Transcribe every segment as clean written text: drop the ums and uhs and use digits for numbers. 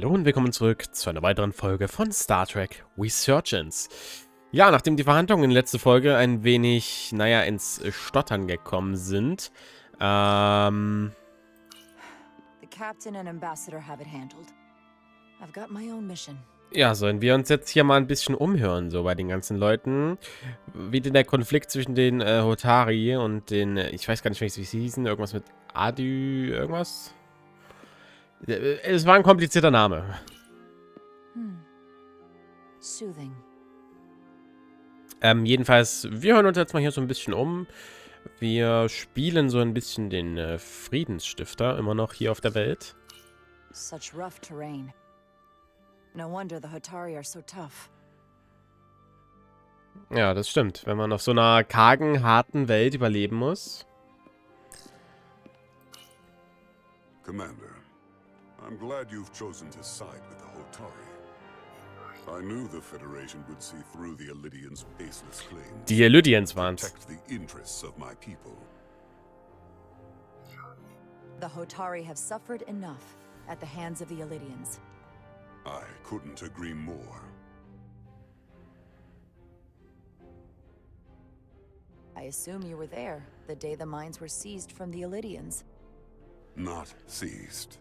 Hallo und willkommen zurück zu einer weiteren Folge von Star Trek Resurgence. Ja, nachdem die Verhandlungen in der letzten Folge ein wenig, naja, ins Stottern gekommen sind, The captain and ambassador have it handled. I've got my own mission. Ja, sollen wir uns jetzt hier mal ein bisschen umhören, so bei den ganzen Leuten, wie denn der Konflikt zwischen den Hotari und den, ich weiß gar nicht, wie sie hießen, irgendwas mit Adü, irgendwas? Es war ein komplizierter Name. Soothing. Jedenfalls, wir hören uns jetzt mal hier so ein bisschen um. Wir spielen so ein bisschen den Friedensstifter, immer noch hier auf der Welt. Such rough terrain. No wonder the Hotari are so tough. Ja, das stimmt. Wenn man auf so einer kargen, harten Welt überleben muss. Commander, I'm glad you've chosen to side with the Hotari. I knew the Federation would see through the Elydians' baseless claims. Die Elydians waren's. Protect the interests of my people. The Hotari have suffered enough at the hands of the Elydians. I couldn't agree more. I assume you were there the day the mines were seized from the Elydians. Not seized,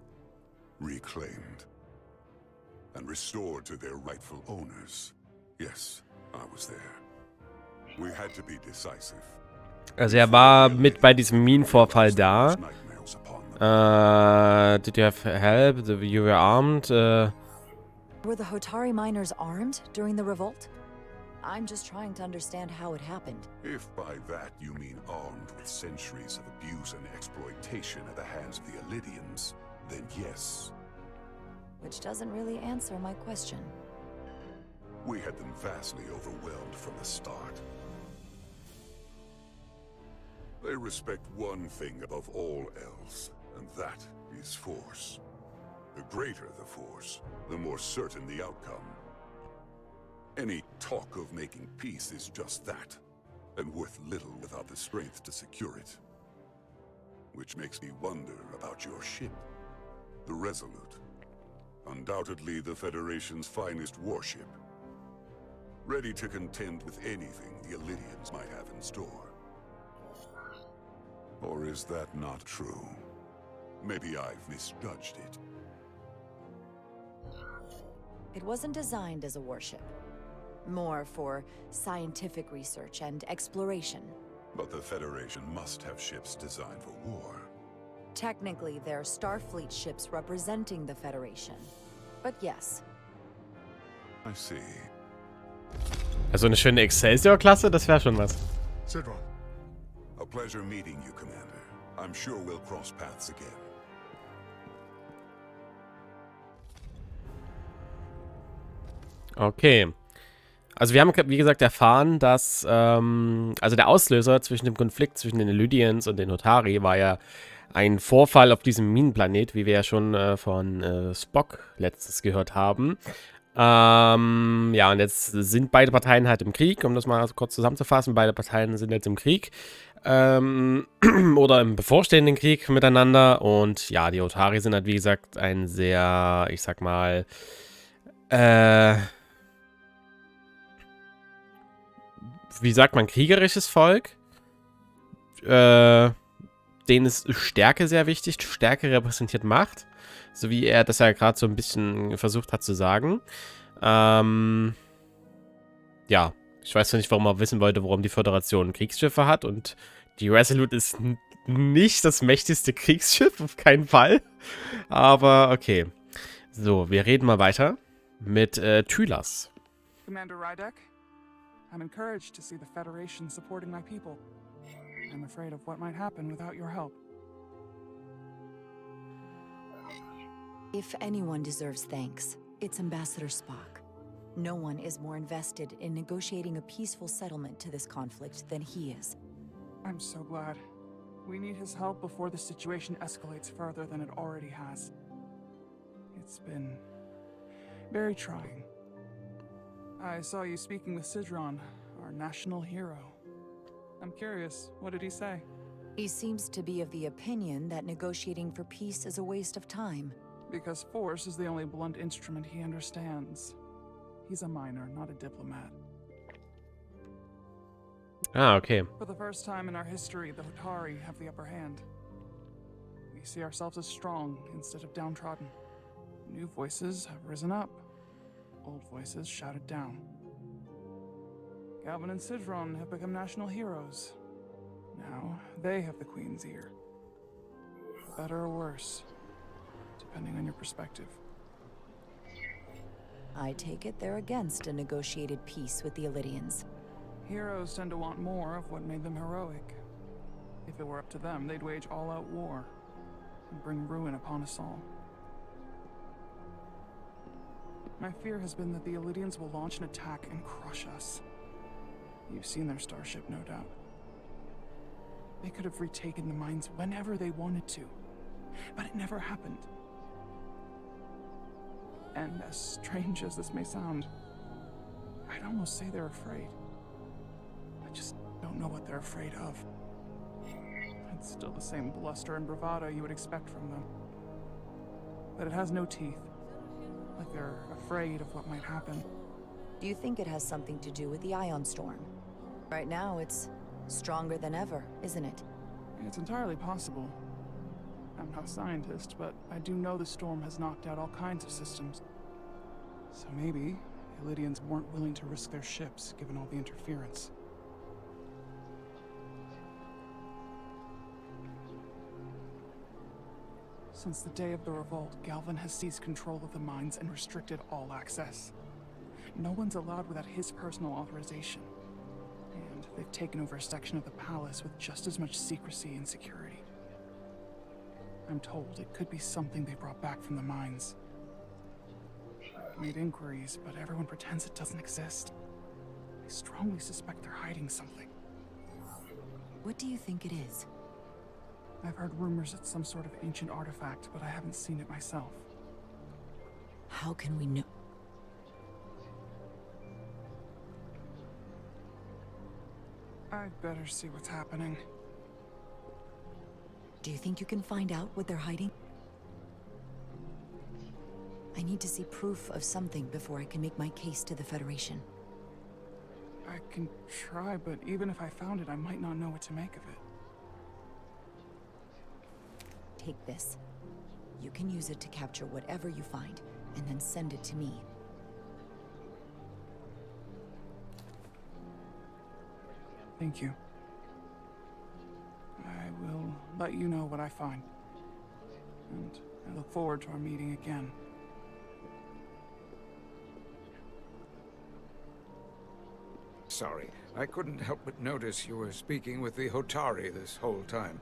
reclaimed, and restored to their rightful owners. Yes, I was there. We had to be decisive. Also er war mit bei diesem Minenvorfall da. Nightmares upon them. Did you have help? You were armed? Were the Hotari miners armed during the revolt? I'm just trying to understand how it happened. If by that you mean armed with centuries of abuse and exploitation at the hands of the Elydians, then yes. Which doesn't really answer my question. We had them vastly overwhelmed from the start. They respect one thing above all else, and that is force. The greater the force, the more certain the outcome. Any talk of making peace is just that, and worth little without the strength to secure it. Which makes me wonder about your ship, the Resolute. Undoubtedly the Federation's finest warship. Ready to contend with anything the Elydians might have in store. Or is that not true? Maybe I've misjudged it. It wasn't designed as a warship. More for scientific research and exploration. But the Federation must have ships designed for war. Technically, they're Starfleet ships representing the Federation. But yes. I see. Also eine schöne Excelsior-Klasse, das wäre schon was. Sidron. A pleasure meeting you, Commander. I'm sure we'll cross paths again. Okay. Also wir haben, wie gesagt, erfahren, dass, also der Auslöser zwischen dem Konflikt zwischen den Elydians und den Hotari war ja ein Vorfall auf diesem Minenplanet, wie wir ja schon von Spock letztes gehört haben. Ja, und jetzt sind beide Parteien halt im Krieg, um das mal kurz zusammenzufassen. Beide Parteien sind jetzt im Krieg. Oder im bevorstehenden Krieg miteinander. Und ja, die Hotari sind halt, wie gesagt, ein sehr, ich sag mal, wie sagt man, kriegerisches Volk. Denen ist Stärke sehr wichtig. Stärke repräsentiert Macht. So wie er das ja gerade so ein bisschen versucht hat zu sagen. Ja, ich weiß noch nicht, warum er wissen wollte, warum die Föderation Kriegsschiffe hat. Und die Resolute ist nicht das mächtigste Kriegsschiff, auf keinen Fall. Aber okay. So, wir reden mal weiter mit Tylas. Commander Rydek, I'm encouraged to see the Federation supporting my people. I'm afraid of what might happen without your help. If anyone deserves thanks, it's Ambassador Spock. No one is more invested in negotiating a peaceful settlement to this conflict than he is. I'm so glad. We need his help before the situation escalates further than it already has. It's been very trying. I saw you speaking with Sidron, our national hero. I'm curious, what did he say? He seems to be of the opinion that negotiating for peace is a waste of time. Because force is the only blunt instrument he understands. He's a miner, not a diplomat. Ah, okay. For the first time in our history, the Hotari have the upper hand. We see ourselves as strong instead of downtrodden. New voices have risen up. Old voices shouted down. Galvin and Sidron have become national heroes. Now, they have the Queen's ear. Better or worse, depending on your perspective. I take it they're against a negotiated peace with the Illidians. Heroes tend to want more of what made them heroic. If it were up to them, they'd wage all-out war and bring ruin upon us all. My fear has been that the Illidians will launch an attack and crush us. You've seen their starship, no doubt. They could have retaken the mines whenever they wanted to, but it never happened. And as strange as this may sound, I'd almost say they're afraid. I just don't know what they're afraid of. It's still the same bluster and bravado you would expect from them. But it has no teeth. Like they're afraid of what might happen. Do you think it has something to do with the ion storm? Right now, it's stronger than ever, isn't it? It's entirely possible. I'm not a scientist, but I do know the storm has knocked out all kinds of systems. So maybe the Illidians weren't willing to risk their ships, given all the interference. Since the day of the revolt, Galvin has seized control of the mines and restricted all access. No one's allowed without his personal authorization. And they've taken over a section of the palace with just as much secrecy and security. I'm told it could be something they brought back from the mines. I've made inquiries, but everyone pretends it doesn't exist. I strongly suspect they're hiding something. What do you think it is? I've heard rumors it's some sort of ancient artifact, but I haven't seen it myself. How can we know? I'd better see what's happening. Do you think you can find out what they're hiding? I need to see proof of something before I can make my case to the Federation. I can try, but even if I found it, I might not know what to make of it. Take this. You can use it to capture whatever you find, and then send it to me. Thank you. I will let you know what I find. And I look forward to our meeting again. Sorry, I couldn't help but notice you were speaking with the Hotari this whole time.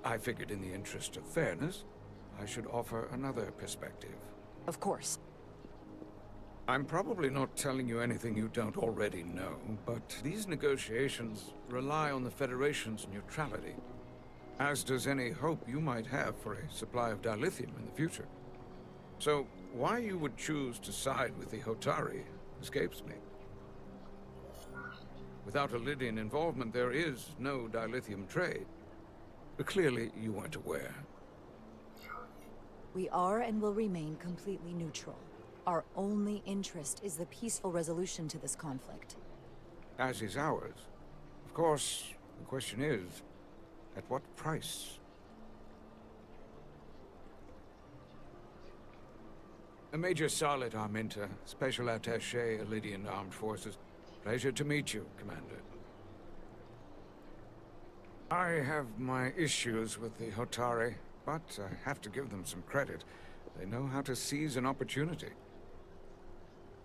I figured in the interest of fairness, I should offer another perspective. Of course. I'm probably not telling you anything you don't already know, but these negotiations rely on the Federation's neutrality, as does any hope you might have for a supply of dilithium in the future. So, why you would choose to side with the Hotari escapes me. Without Illidian involvement, there is no dilithium trade. But clearly, you weren't aware. We are and will remain completely neutral. Our only interest is the peaceful resolution to this conflict. As is ours. Of course, the question is, at what price? Major Solid Arminta, Special Attaché, Illidian Armed Forces. Pleasure to meet you, Commander. I have my issues with the Hotari, but I have to give them some credit. They know how to seize an opportunity.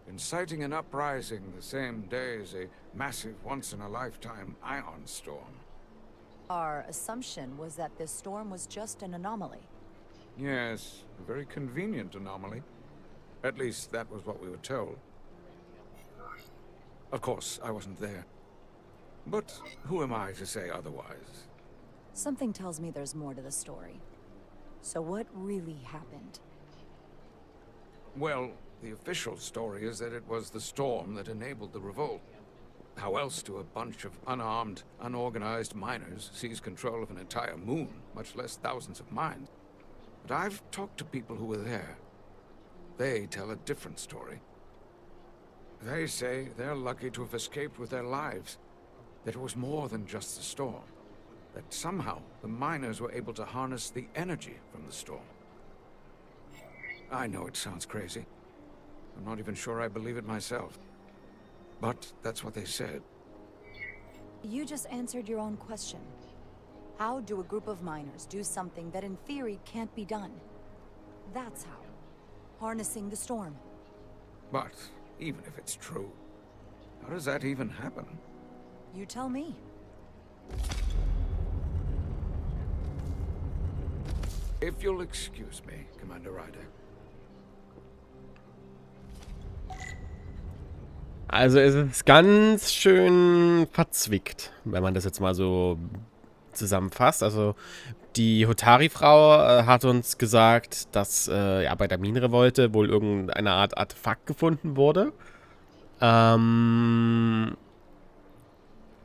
Inciting an uprising the same day as a massive, once-in-a-lifetime ion storm. Our assumption was that this storm was just an anomaly. Yes, a very convenient anomaly. At least that was what we were told. Of course, I wasn't there. But who am I to say otherwise? Something tells me there's more to the story. So what really happened? Well, the official story is that it was the storm that enabled the revolt. How else do a bunch of unarmed, unorganized miners seize control of an entire moon, much less thousands of mines? But I've talked to people who were there. They tell a different story. They say they're lucky to have escaped with their lives. That it was more than just the storm. That somehow the miners were able to harness the energy from the storm. I know it sounds crazy. I'm not even sure I believe it myself. But that's what they said. You just answered your own question. How do a group of miners do something that in theory can't be done? That's how. Harnessing the storm. But even if it's true, how does that even happen? You tell me. If you'll excuse me, Commander Ryder. Also es ist ganz schön verzwickt, wenn man das jetzt mal so zusammenfasst. Also die Hotari-Frau hat uns gesagt, dass ja, bei der Minenrevolte wohl irgendeine Art Artefakt gefunden wurde.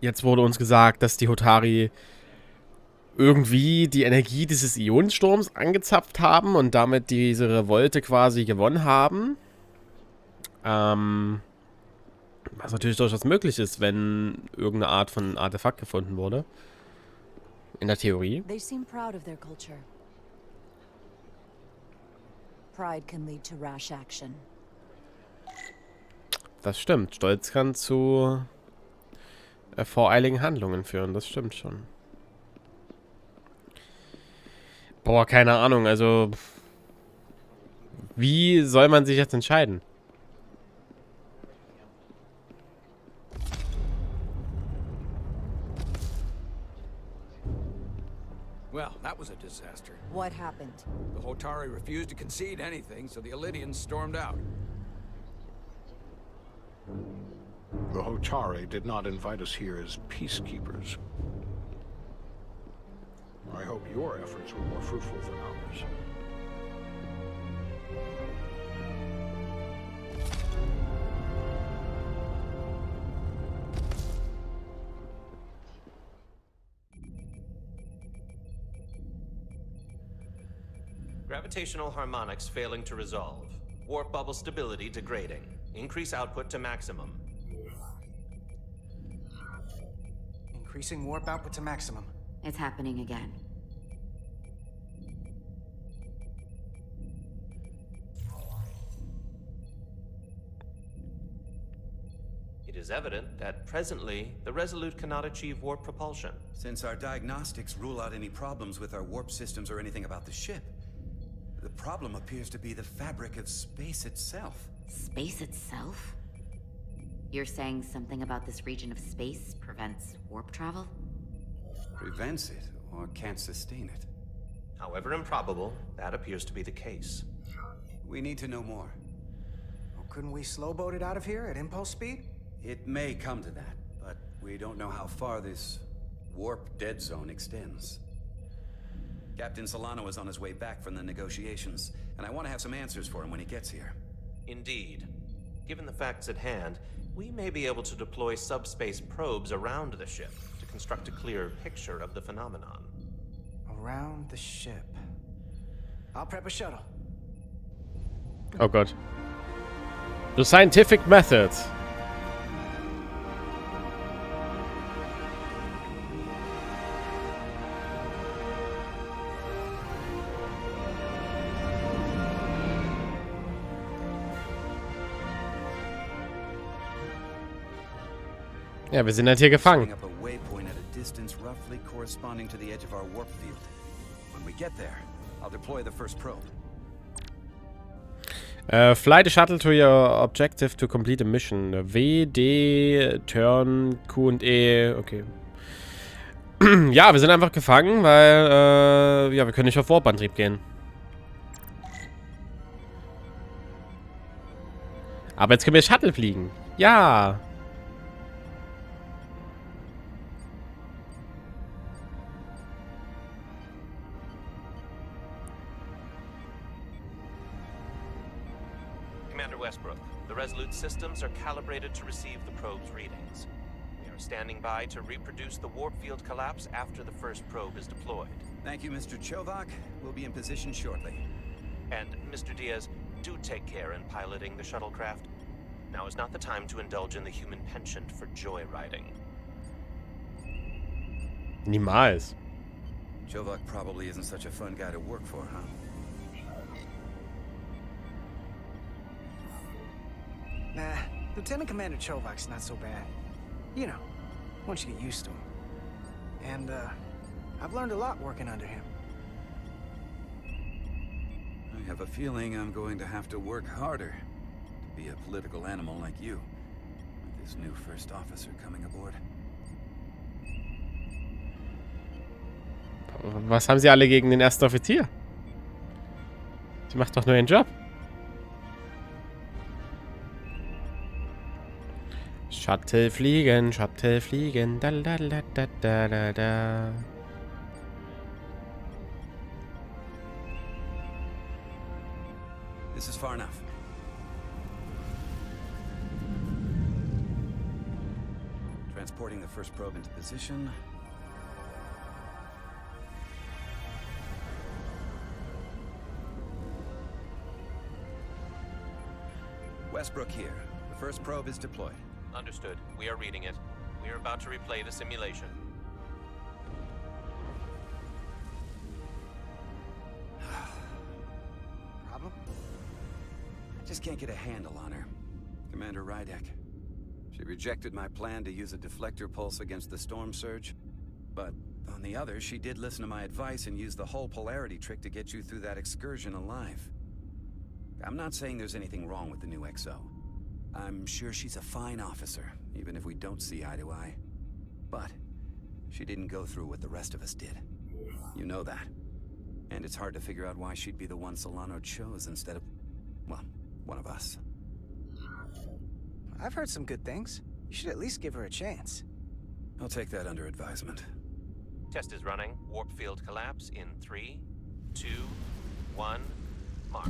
Jetzt wurde uns gesagt, dass die Hotari irgendwie die Energie dieses Ionensturms angezapft haben und damit diese Revolte quasi gewonnen haben. Was natürlich durchaus möglich ist, wenn irgendeine Art von Artefakt gefunden wurde. In der Theorie. They seem proud of their culture. Pride can lead to rash action. Das stimmt. Stolz kann zu voreiligen Handlungen führen. Das stimmt schon. Boah, keine Ahnung. Also, wie soll man sich jetzt entscheiden? Well, that was a disaster. What happened? The Hotari refused to concede anything, so the Elydians stormed out. The Hotari did not invite us here as peacekeepers. I hope your efforts were more fruitful than ours. Gravitational harmonics failing to resolve. Warp bubble stability degrading. Increase output to maximum. Increasing warp output to maximum. It's happening again. It is evident that presently the Resolute cannot achieve warp propulsion. Since our diagnostics rule out any problems with our warp systems or anything about the ship, the problem appears to be the fabric of space itself. Space itself? You're saying something about this region of space prevents warp travel? Prevents it, or can't sustain it. However improbable, that appears to be the case. We need to know more. Well, couldn't we slowboat it out of here at impulse speed? It may come to that, but we don't know how far this warp dead zone extends. Captain Solano is on his way back from the negotiations, and I want to have some answers for him when he gets here. Indeed. Given the facts at hand, we may be able to deploy subspace probes around the ship to construct a clear picture of the phenomenon. Around the ship. I'll prep a shuttle. Oh Gott. The scientific method. Ja, wir sind halt hier gefangen. Setting up a waypoint at a distance roughly corresponding to the edge of our warp field. When we get there, I'll deploy the first probe. Fly the shuttle to your objective to complete a mission. W, D, Turn, Q und E. Okay. Ja, wir sind einfach gefangen, weil ja, wir können nicht auf Warp-Antrieb gehen. Aber jetzt können wir Shuttle fliegen. Ja. Commander Westbrook, the Resolute systems are calibrated to receive the probe's readings. We are standing by to reproduce the warp field collapse after the first probe is deployed. Thank you, Mr. Chovak. We'll be in position shortly. And, Mr. Diaz, do take care in piloting the shuttlecraft. Now is not the time to indulge in the human penchant for joyriding. Niemals. Chovak probably isn't such a fun guy to work for, huh? Nah, Lieutenant Commander Chovak's not so bad. You know, once you get used to him. And, I've learned a lot working under him. I have a feeling I'm going to have to work harder to be a political animal like you, with this new first officer coming aboard. Was haben sie alle gegen den ersten Offizier? Sie macht doch nur ihren Job. Shuttle fliegen, da da da da da da da. This is far enough. Transporting the first probe into position. Westbrook here. The first probe is deployed. Understood. We are reading it. We are about to replay the simulation. Problem? I just can't get a handle on her. Commander Rydek. She rejected my plan to use a deflector pulse against the storm surge. But on the other, she did listen to my advice and use the whole polarity trick to get you through that excursion alive. I'm not saying there's anything wrong with the new XO. I'm sure she's a fine officer, even if we don't see eye to eye. But she didn't go through what the rest of us did. You know that. And it's hard to figure out why she'd be the one Solano chose instead of, well, one of us. I've heard some good things. You should at least give her a chance. I'll take that under advisement. Test is running. Warp field collapse in 3, 2, 1, mark.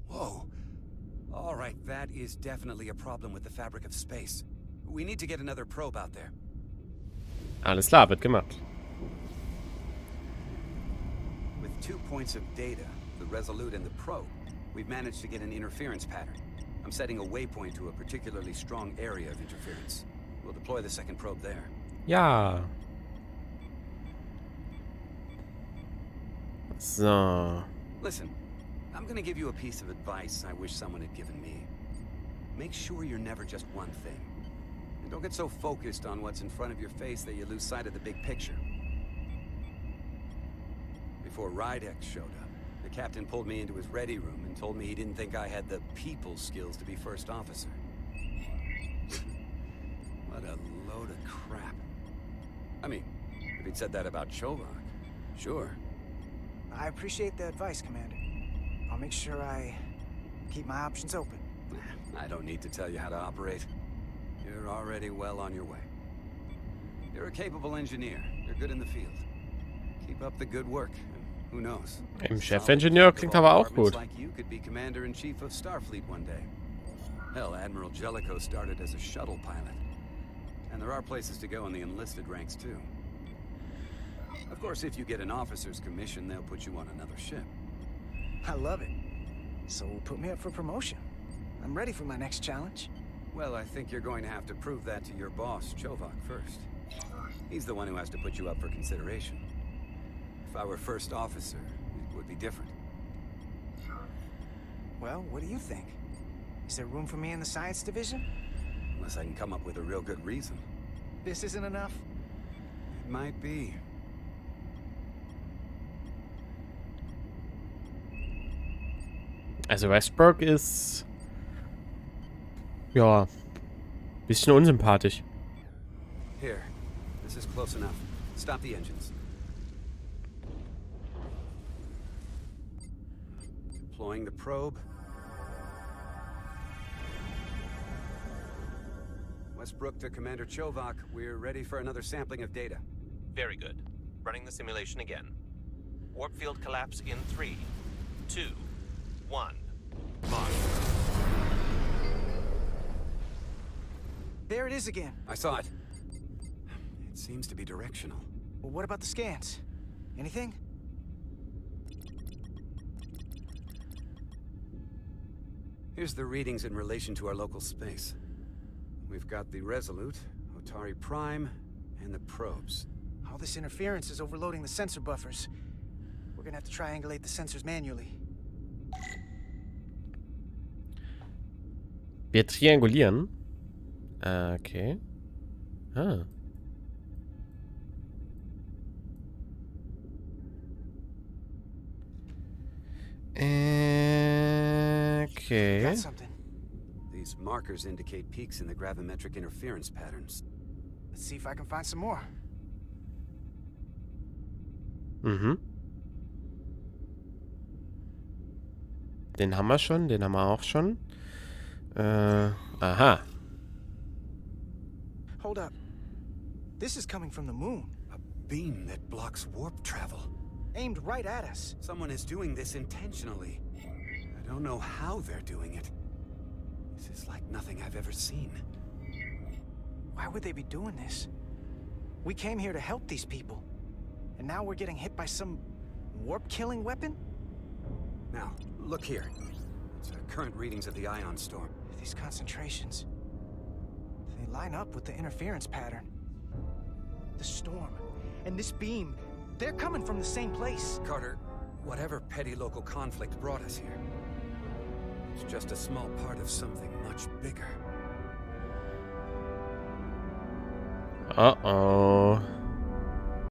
Whoa. All right, that is definitely a problem with the fabric of space. We need to get another probe out there. Alles klar, wird gemacht. With 2 points of data, the Resolute and the probe, we've managed to get an interference pattern. I'm setting a waypoint to a particularly strong area of interference. We'll deploy the second probe there. Ja. So. Listen, I'm gonna give you a piece of advice I wish someone had given me. Make sure you're never just one thing. And don't get so focused on what's in front of your face that you lose sight of the big picture. Before Rydek showed up, the captain pulled me into his ready room and told me he didn't think I had the people skills to be first officer. What a load of crap. I mean, if he'd said that about Chovak, sure. I appreciate the advice, Commander. I'll make sure I keep my options open. I don't need to tell you how to operate. You're already well on your way. You're a capable engineer. You're good in the field. Keep up the good work. Who knows? Im Chefingenieur klingt aber auch gut. Like you could be commander-in-chief of Starfleet one day. Hell, Admiral Jellicoe started as a shuttle pilot. And there are places to go in the enlisted ranks, too. Of course, if you get an officer's commission, they'll put you on another ship. I love it. So put me up for promotion. I'm ready for my next challenge. Well, I think you're going to have to prove that to your boss, Chovak, first. He's the one who has to put you up for consideration. If I were first officer, it would be different. Well, what do you think? Is there room for me in the science division? Unless I can come up with a real good reason. This isn't enough? It might be. Also Westbrook ist ja bisschen unsympathisch. Here, this is close enough. Stop the engines. Deploying the probe. Westbrook to Commander Chovak. We're ready for another sampling of data. Very good. Running the simulation again. Warp field collapse in 3, 2, 1, mark. There it is again. I saw it. It seems to be directional. Well, what about the scans? Anything? Here's the readings in relation to our local space. We've got the Resolute, Otari Prime, and the probes. All this interference is overloading the sensor buffers. We're gonna have to triangulate the sensors manually. Wir triangulieren. Okay. Ah. Okay. Got something. These markers indicate peaks in the gravimetric interference patterns. Let's see if I can find some more. Mhm. Den haben wir schon, den haben wir auch schon. Aha. Hold up. This is coming from the moon. A beam that blocks warp travel. Aimed right at us. Someone is doing this intentionally. I don't know how they're doing it. This is like nothing I've ever seen. Why would they be doing this? We came here to help these people. And now we're getting hit by some warp-killing weapon? Now, look here. It's current readings of the ion storm. These concentrations, they line up with the interference pattern. The storm and this beam, they're coming from the same place. Carter, whatever petty local conflict brought us here, it's just a small part of something much bigger. Uh-oh.